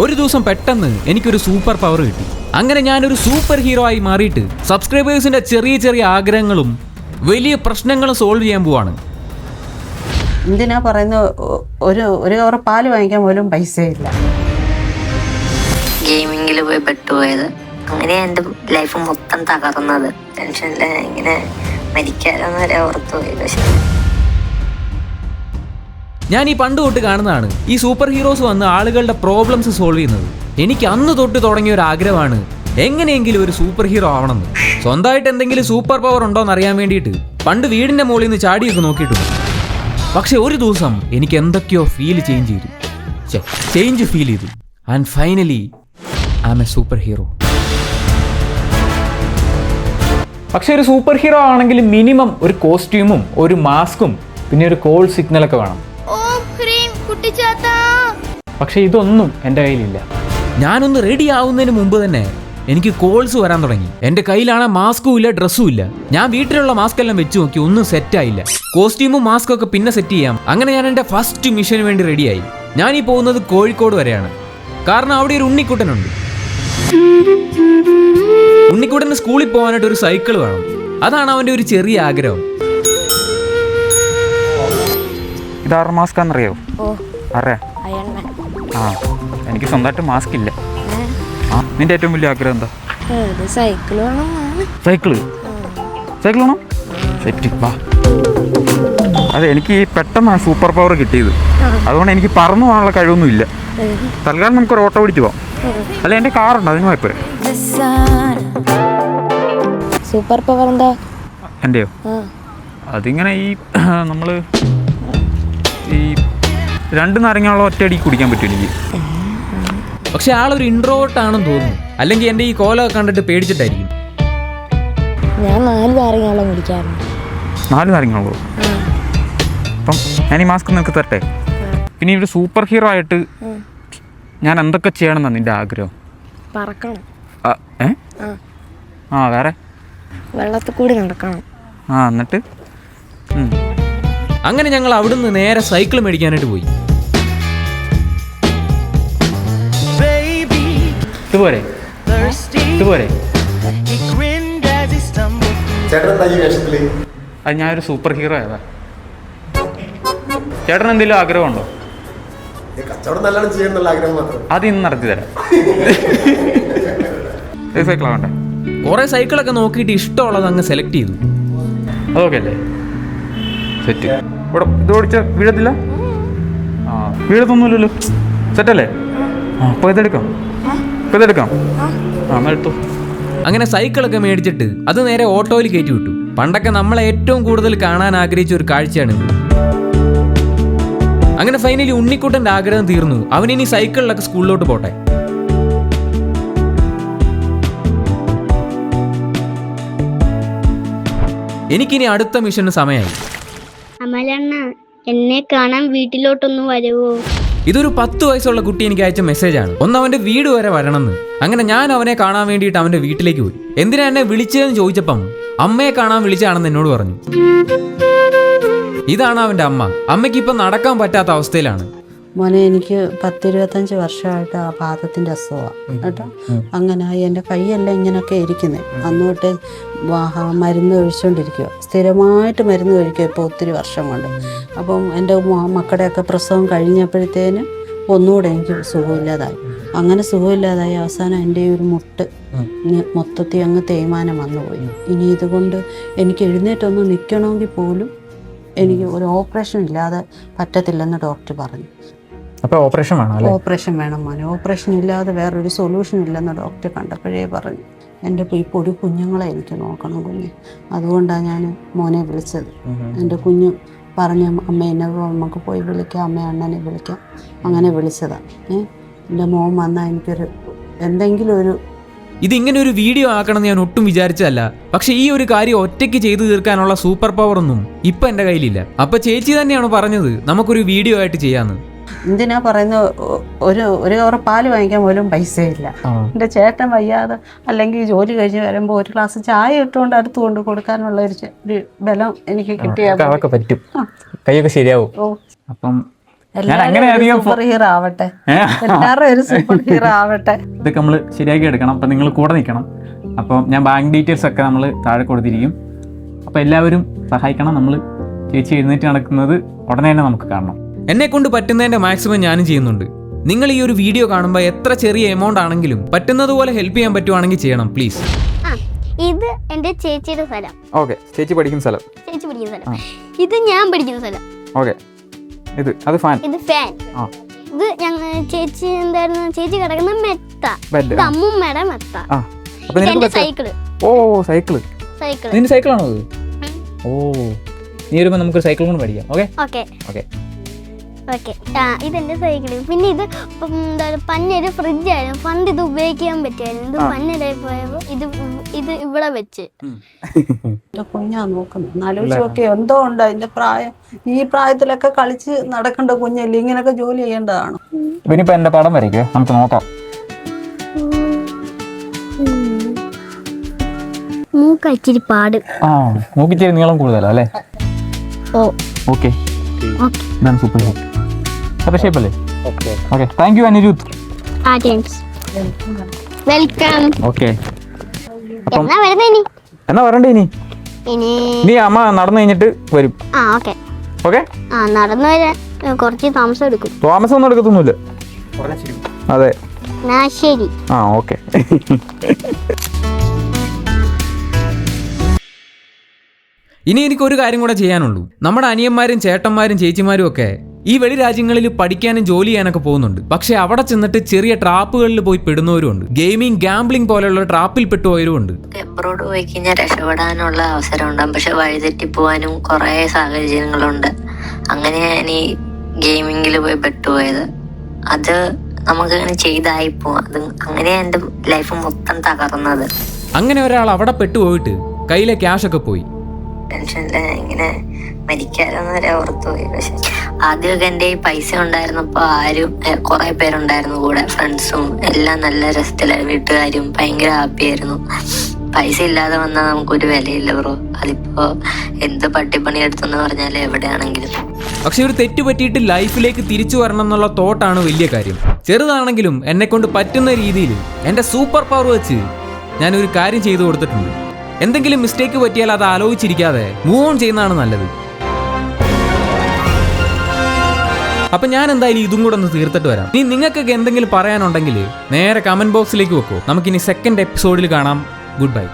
ഒരു ദിവസം പെട്ടെന്ന് എനിക്കൊരു സൂപ്പർ പവർ കിട്ടി. അങ്ങനെ ഞാനൊരു സൂപ്പർ ഹീറോ ആയി മാറിയിട്ട് സബ്സ്ക്രൈബേഴ്സിന്റെ ചെറിയ ചെറിയ ആഗ്രഹങ്ങളും വലിയ പ്രശ്നങ്ങളും സോൾവ് ചെയ്യാൻ പോവാണ്. എന്തിനാ പറയുന്നത്, ഒരു കവർ പാല് വാങ്ങിക്കാൻ പോലും പൈസയില്ല. ഗെയിമിങ്ങിൽ പോയി പെട്ടുപോയത്, അങ്ങനെ എൻ്റെ ലൈഫ് മൊത്തം തകർന്നത്. ടെൻഷനിൽ ഇങ്ങനെ മരിക്കാനെന്ന് വരെ ഓർത്തു പോയി. പക്ഷേ ഞാൻ ഈ പണ്ട് തൊട്ട് കാണുന്നതാണ് ഈ സൂപ്പർ ഹീറോസ് വന്ന് ആളുകളുടെ പ്രോബ്ലംസ് സോൾവ് ചെയ്യുന്നത്. എനിക്ക് അന്ന് തൊട്ട് തുടങ്ങിയ ഒരു ആഗ്രഹമാണ് എങ്ങനെയെങ്കിലും ഒരു സൂപ്പർ ഹീറോ ആവണമെന്ന്. സ്വന്തമായിട്ട് എന്തെങ്കിലും സൂപ്പർ പവർ ഉണ്ടോ എന്ന് അറിയാൻ വേണ്ടിയിട്ട് പണ്ട് വീടിന്റെ മുകളിൽ നിന്ന് ചാടിയൊക്കെ നോക്കിയിട്ടുണ്ട്. പക്ഷെ ഒരു ദിവസം എനിക്ക് എന്തൊക്കെയോ ഫീൽ ചെയ്തു and finally I am a superhero. പക്ഷെ ഒരു സൂപ്പർ ഹീറോ ആണെങ്കിൽ മിനിമം ഒരു കോസ്റ്റ്യൂമും ഒരു മാസ്കും പിന്നെ ഒരു കോൾ സിഗ്നലൊക്കെ വേണം. പക്ഷെ ഇതൊന്നും എൻ്റെ കയ്യിലില്ല. ഞാനൊന്ന് റെഡി ആവുന്നതിന് മുമ്പ് തന്നെ എനിക്ക് കോൾസ് വരാൻ തുടങ്ങി. എൻ്റെ കയ്യിലാണ് മാസ്കും ഇല്ല, ഡ്രസ്സും ഇല്ല. ഞാൻ വീട്ടിലുള്ള മാസ്ക് എല്ലാം വെച്ച് നോക്കി, ഒന്നും സെറ്റായില്ല. കോസ്റ്റ്യൂമും മാസ്കും ഒക്കെ പിന്നെ സെറ്റ് ചെയ്യാം. അങ്ങനെ ഞാൻ എൻ്റെ ഫസ്റ്റ് മിഷന് വേണ്ടി റെഡിയായി. ഞാനീ പോകുന്നത് കോഴിക്കോട് വരെയാണ്. കാരണം അവിടെ ഒരു ഉണ്ണിക്കുട്ടനുണ്ട്. ഉണ്ണിക്കുട്ടന് സ്കൂളിൽ പോകാനായിട്ട് ഒരു സൈക്കിൾ വേണം. അതാണ് അവൻ്റെ ഒരു ചെറിയ ആഗ്രഹം. ഇതാറ് മാസ്ക് ആണെന്നറിയോ? അറിയാം. ആ, എനിക്ക് സ്വന്തമായിട്ട് മാസ്ക് ഇല്ല. നിന്റെ ഏറ്റവും വലിയ ആഗ്രഹം എന്താ? സൈക്കിള് വേണം. സെറ്റ് വാ. അതെ, എനിക്ക് പെട്ടെന്നാണ് സൂപ്പർ പവർ കിട്ടിയത്. അതുകൊണ്ട് എനിക്ക് പറന്നു പോകാനുള്ള കഴിവൊന്നും ഇല്ല. തൽക്കാലം നമുക്കൊരു ഓട്ടോ പിടിച്ച് പോവാം. അല്ല, എൻ്റെ കാറുണ്ട്, അതിന് പോയപ്പോഴേ. സൂപ്പർ പവർ എന്താ? എൻ്റെയോ? അതിങ്ങനെ നമ്മൾ ഈ 2 നാരങ്ങയുള്ള ഒറ്റയടിക്ക് കുടിക്കാൻ പറ്റും എനിക്ക്. പക്ഷെ ആളൊരു ഇൻട്രോവേർട്ട് ആണെന്ന് തോന്നുന്നു. അല്ലെങ്കിൽ എൻ്റെ ഈ കോലൊക്കെ കണ്ടിട്ട് പേടിച്ചിട്ടായിരിക്കും. ഞാൻ 4 നാരങ്ങയോളം കുടിക്കാറുണ്ട്. 4 നാരങ്ങയുള്ളൂ? അപ്പം ഞാൻ ഈ മാസ്ക് നിനക്ക് തരട്ടെ. പിന്നെ ഒരു സൂപ്പർ ഹീറോ ആയിട്ട് ഞാൻ എന്തൊക്കെ ചെയ്യണമെന്നാണ് നിന്റെ ആഗ്രഹം? പറക്കണം. വേറെ വെള്ളത്തിൽ കൂടി നടക്കണം. എന്നിട്ട് അങ്ങനെ ഞങ്ങൾ അവിടുന്ന് നേരെ സൈക്കിൾ മേടിക്കാനായിട്ട് പോയി. ഇതുപോരെ അത് ഞാനൊരു സൂപ്പർ ഹീറോ ആയതാ. ചേട്ടൻ എന്തെങ്കിലും ആഗ്രഹമുണ്ടോ? അത് ഇന്ന് നടത്തി തരാം. സൈക്കിൾ ആവണ്ടേ? കുറെ സൈക്കിളൊക്കെ നോക്കിയിട്ട് ഇഷ്ടമുള്ളത് അങ്ങ് സെലക്ട് ചെയ്തു. അതൊക്കെ അല്ലേ സെറ്റ്. ഇവിടെ ഇത് ഓടിച്ച വീഴത്തില്ല? വീഴത്തൊന്നുമില്ലല്ലോ. സെറ്റല്ലേ? അപ്പോൾ ഇതെടുക്കാം. എന്നാൽ എടുത്തോ. അങ്ങനെ സൈക്കിളൊക്കെ മേടിച്ചിട്ട് അത് നേരെ ഓട്ടോയിൽ കയറ്റി വിട്ടു. പണ്ടൊക്കെ നമ്മളെ ഏറ്റവും കൂടുതൽ കാണാൻ ആഗ്രഹിച്ച ഒരു കാഴ്ചയാണ്. അങ്ങനെ ഫൈനലി ഉണ്ണിക്കുട്ടൻ്റെ ആഗ്രഹം തീർന്നു. അവനിനി സൈക്കിളിലൊക്കെ സ്കൂളിലോട്ട് പോട്ടെ. എനിക്കിനി അടുത്ത മിഷന് സമയമായി. അമലണ്ണ, എന്നെ കാണാൻ വീട്ടിലോട്ടൊന്ന് വരുവോ? ഇതൊരു 10 വയസ്സുള്ള കുട്ടി എനിക്ക് അയച്ച മെസ്സേജാണ്. ഒന്ന് അവന്റെ വീട് വരെ വരണമെന്ന്. അങ്ങനെ ഞാൻ അവനെ കാണാൻ വേണ്ടിയിട്ട് അവന്റെ വീട്ടിലേക്ക് പോയി. എന്തിനാ എന്നെ വിളിച്ചതെന്ന് ചോദിച്ചപ്പം അമ്മയെ കാണാൻ വിളിച്ചാണെന്ന് എന്നോട് പറഞ്ഞു. ഇതാണ് അവന്റെ അമ്മ. അമ്മയ്ക്ക് ഇപ്പം നടക്കാൻ പറ്റാത്ത അവസ്ഥയിലാണ്. മോനെ, എനിക്ക് 10-25 വർഷമായിട്ട് ആ പാദത്തിൻ്റെ അസുഖമാണ് കേട്ടോ. അങ്ങനെ എൻ്റെ കൈയെല്ലാം ഇങ്ങനെയൊക്കെ ഇരിക്കുന്നത്. അന്ന് തൊട്ട് മരുന്ന് കഴിച്ചുകൊണ്ടിരിക്കുക, സ്ഥിരമായിട്ട് മരുന്ന് കഴിക്കുക ഇപ്പോൾ ഒത്തിരി വർഷം കൊണ്ട്. അപ്പം എൻ്റെ മക്കളുടെയൊക്കെ പ്രസവം കഴിഞ്ഞപ്പോഴത്തേന് ഒന്നുകൂടെ എനിക്ക് സുഖമില്ലാതായി. അങ്ങനെ സുഖമില്ലാതായി അവസാനം എൻ്റെ ഒരു മുട്ട് മൊത്തത്തിൽ അങ്ങ് തേയ്മാനം വന്നുപോയി. ഇനി ഇതുകൊണ്ട് എനിക്ക് എഴുന്നേറ്റൊന്ന് നിൽക്കണമെങ്കിൽ പോലും എനിക്ക് ഒരു ഓപ്പറേഷൻ ഇല്ലാതെ പറ്റത്തില്ലെന്ന് ഡോക്ടർ പറഞ്ഞു. അപ്പോൾ ഓപ്പറേഷൻ വേണം? ഓപ്പറേഷൻ വേണം മോനെ. ഓപ്പറേഷൻ ഇല്ലാതെ വേറൊരു സൊല്യൂഷൻ ഇല്ലെന്ന് ഡോക്ടർ കണ്ടപ്പോഴേ പറഞ്ഞു. എൻ്റെ ഈ പൊടി കുഞ്ഞുങ്ങളെ എനിക്ക് നോക്കണം കുഞ്ഞ്. അതുകൊണ്ടാണ് ഞാൻ മോനെ വിളിച്ചത്. എൻ്റെ കുഞ്ഞ് പറഞ്ഞ അമ്മ എന്നെ നമുക്ക് പോയി വിളിക്കാം, അമ്മ അണ്ണനെ വിളിക്കാം, അങ്ങനെ വിളിച്ചതാണ്. എൻ്റെ മോൻ വന്നാൽ എനിക്കൊരു എന്തെങ്കിലും ഒരു ഇതിങ്ങനെ ഒരു വീഡിയോ ആക്കണമെന്ന് ഞാൻ ഒട്ടും വിചാരിച്ചതല്ല. പക്ഷെ ഈ ഒരു കാര്യം ഒറ്റയ്ക്ക് ചെയ്തു തീർക്കാനുള്ള സൂപ്പർ പവർ ഒന്നും ഇപ്പം എൻ്റെ കയ്യിലില്ല. അപ്പം ചേച്ചി തന്നെയാണ് പറഞ്ഞത് നമുക്കൊരു വീഡിയോ ആയിട്ട് ചെയ്യാമെന്ന്. എന്തിനാ പറയുന്നത്, ഒരു കവർ പാല് വാങ്ങിക്കാൻ പോലും പൈസയില്ല. എൻ്റെ ചേട്ടൻ വയ്യാതെ അല്ലെങ്കിൽ ജോലി കഴിഞ്ഞ് വരുമ്പോൾ ഒരു ഗ്ലാസ് ചായ ഇട്ടുകൊണ്ട് അടുത്ത് കൊണ്ട് കൊടുക്കാനുള്ള ഒരു ബലം എനിക്ക് കിട്ടിയാൽ പറ്റും. കൈയൊക്കെ ശരിയാവും. അപ്പം അങ്ങനെ അധികം സൂപ്പർ ഹീറോ ആവട്ടെ, ഏ? എല്ലാവരും ഒരു സൂപ്പർ ഹീറോ ആവട്ടെ. ഇതൊക്കെ നമ്മൾ ശരിയാക്കി എടുക്കണം. അപ്പം നിങ്ങൾ കൂടെ നിൽക്കണം. അപ്പം ഞാൻ ബാങ്ക് ഡീറ്റെയിൽസ് ഒക്കെ നമ്മൾ താഴെ കൊടുത്തിരിക്കും. അപ്പോൾ എല്ലാവരും സഹായിക്കണം. നമ്മൾ ചേച്ചി എഴുന്നേറ്റ് നടക്കുന്നത് ഉടനെ തന്നെ നമുക്ക് കാണണം. എന്നെ കൊണ്ട് പറ്റുന്നതിന്റെ മാക്സിമം ഞാനും ചെയ്യുന്നുണ്ട്. നിങ്ങൾ ഈ ഒരു വീഡിയോ കാണുമ്പോൾ എത്ര ചെറിയ എമൗണ്ട് ആണെങ്കിലും പറ്റുന്നത് പോലെ ഹെൽപ്പ് ചെയ്യാൻ പറ്റുവാണെങ്കിൽ ചെയ്യണം പ്ലീസ്. ഇത് എന്റെ ചേച്ചിയുടെ സ്ഥലം. ഓക്കെ, ചേച്ചി പഠിക്കുന്ന സ്ഥലം. ചേച്ചി പഠിക്കുന്ന സ്ഥലം. ഇത് ഞാൻ പഠിക്കുന്ന സ്ഥലം. ഓക്കെ, അത് ഫാൻ. ഇത് ഫാൻ. ആ, ഇത് ചേച്ചി എന്തായിരുന്നു, ചേച്ചി കിടക്കുന്ന മെത്ത. ബെഡ്. ഇത് അമ്മൂമ്മയുടെ മെത്ത. ആ, അപ്പോൾ ഇത് എന്റെ നിനക്ക് സൈക്കിള്. ഓ, സൈക്കിള്. സൈക്കിള്. നിന്റെ സൈക്കിളാണോ അത്? ഓ, നീ വരുമ്പോൾ നമുക്കൊരു സൈക്കിൾ കൊണ്ട് പഠിക്കാം. Okay okay okay. ഓക്കെ. ഇതെന്റെ സൈക്കിള്. പിന്നെ ഇത് എന്താ പന്നൊരു ഫ്രിഡ്ജായിരുന്നു. പണ്ട് ഇത് ഉപയോഗിക്കാൻ പറ്റുമായിരുന്നു. ഇത് പന്നരായി പോയപ്പോ ഇത് ഇവിടെ വെച്ച്. കുഞ്ഞാ നോക്കുന്നത് ആലോചിച്ചൊക്കെ എന്തോ ഉണ്ട് അതിന്റെ പ്രായം. ഈ പ്രായത്തിലൊക്കെ കളിച്ച് നടക്കേണ്ട കുഞ്ഞല്ലേ, ഇങ്ങനൊക്കെ ജോലി ചെയ്യേണ്ടതാണ്. ഇനിയിപ്പോൾ എൻ്റെ പടം വരയ്ക്കേ, നമുക്ക് നോക്കാം. മൂക്ക് ഇച്ചിരി പാട്. ആ, നോക്കിച്ചേരി നീളം കൂടുതലോ അല്ലേ? Oh, okay, okay. ഇതാണ് സൂപ്പർ ഹിറ്റ്. അപ്പോൾ ഷേപ്പല്ലേ? Okay, thank you Anirudh. Welcome. Okay, എന്നാ വരുന്നേ ഇനി? എന്നാ വരണ്ടേ ഇനി? ഇനി അമ്മ നടന്നു കഴിഞ്ഞിട്ട് വരും. ഓക്കെ. ഓക്കെ, നടന്നു വരാൻ കുറച്ച് താമസം എടുക്കും. താമസം ഒന്നും എടുക്കത്തൊന്നുമില്ല. അതെ, എന്നാ ശരി. ഓക്കെ. ഇനി എനിക്കൊരു കാര്യം കൂടെ ചെയ്യാനുള്ളൂ. നമ്മുടെ അനിയന്മാരും ചേട്ടന്മാരും ചേച്ചിമാരും ഒക്കെ ഈ വെളി രാജ്യങ്ങളിൽ പഠിക്കാനും ജോലി ചെയ്യാനൊക്കെ പോകുന്നുണ്ട്. പക്ഷെ അവിടെ ചെന്നിട്ട് ചെറിയ ട്രാപ്പുകളിൽ പോയി പെടുന്നവരും ഉണ്ട്. ഗെയിമിംഗ്, ഗാംബ്ലിംഗ് പോലെയുള്ള ട്രാപ്പിൽ പെട്ടുപോയവരും ഉണ്ട്. എബ്രോഡ് പോയി കഴിഞ്ഞാൽ രക്ഷപ്പെടാനുള്ള അവസരം ഉണ്ടാകും. പക്ഷെ വഴിതെറ്റി പോകാനും കുറേ സാഹചര്യങ്ങളുണ്ട്. അങ്ങനെ ഞാൻ ഈ ഗെയിമിങ്ങിൽ പോയി പെട്ടുപോയത്. അത് നമുക്കങ്ങനെ ചെയ്തായി പോവാം. അത് അങ്ങനെ എൻ്റെ ലൈഫ് മൊത്തം തകർന്നത്. അങ്ങനെ ഒരാൾ അവിടെ പെട്ടുപോയിട്ട് കയ്യിലെ ക്യാഷൊക്കെ പോയി. ടെൻഷനില് ഇങ്ങനെ മരിക്കാരെന്ന് വരെ ഓർത്തു പോയി. പക്ഷെ ആദ്യമൊക്കെ എൻ്റെ ഈ പൈസ ഉണ്ടായിരുന്നപ്പോൾ ആരും കുറെ പേരുണ്ടായിരുന്നു കൂടെ, ഫ്രണ്ട്സും എല്ലാം നല്ല രസത്തിലായിരുന്നു. വീട്ടുകാരും ഭയങ്കര ഹാപ്പി ആയിരുന്നു. പൈസ ഇല്ലാതെ വന്നാൽ നമുക്കൊരു വിലയില്ല ബ്രോ. അതിപ്പോ എന്ത് പട്ടിപ്പണി എടുത്തെന്ന് പറഞ്ഞാൽ എവിടെയാണെങ്കിലും. പക്ഷെ ഒരു തെറ്റ് പറ്റിയിട്ട് ലൈഫിലേക്ക് തിരിച്ചു വരണം എന്നുള്ള തോട്ടാണ് വലിയ കാര്യം. ചെറുതാണെങ്കിലും എന്നെ കൊണ്ട് പറ്റുന്ന രീതിയിൽ എൻ്റെ സൂപ്പർ പവർ വെച്ച് ഞാനൊരു കാര്യം ചെയ്തു കൊടുത്തിട്ടുണ്ട്. എന്തെങ്കിലും മിസ്റ്റേക്ക് പറ്റിയാൽ അത് ആലോചിച്ചിരിക്കാതെ മൂവ് ഓൺ ചെയ്യുന്നതാണ് നല്ലത്. അപ്പൊ ഞാൻ എന്തായാലും ഇതും കൂടെ ഒന്ന് തീർത്തിട്ട് വരാം. ഇനി നിങ്ങൾക്കൊക്കെ എന്തെങ്കിലും പറയാനുണ്ടെങ്കിൽ നേരെ കമന്റ് ബോക്സിലേക്ക് വെക്കോ. നമുക്കിനി സെക്കൻഡ് എപ്പിസോഡിൽ കാണാം. Good bye.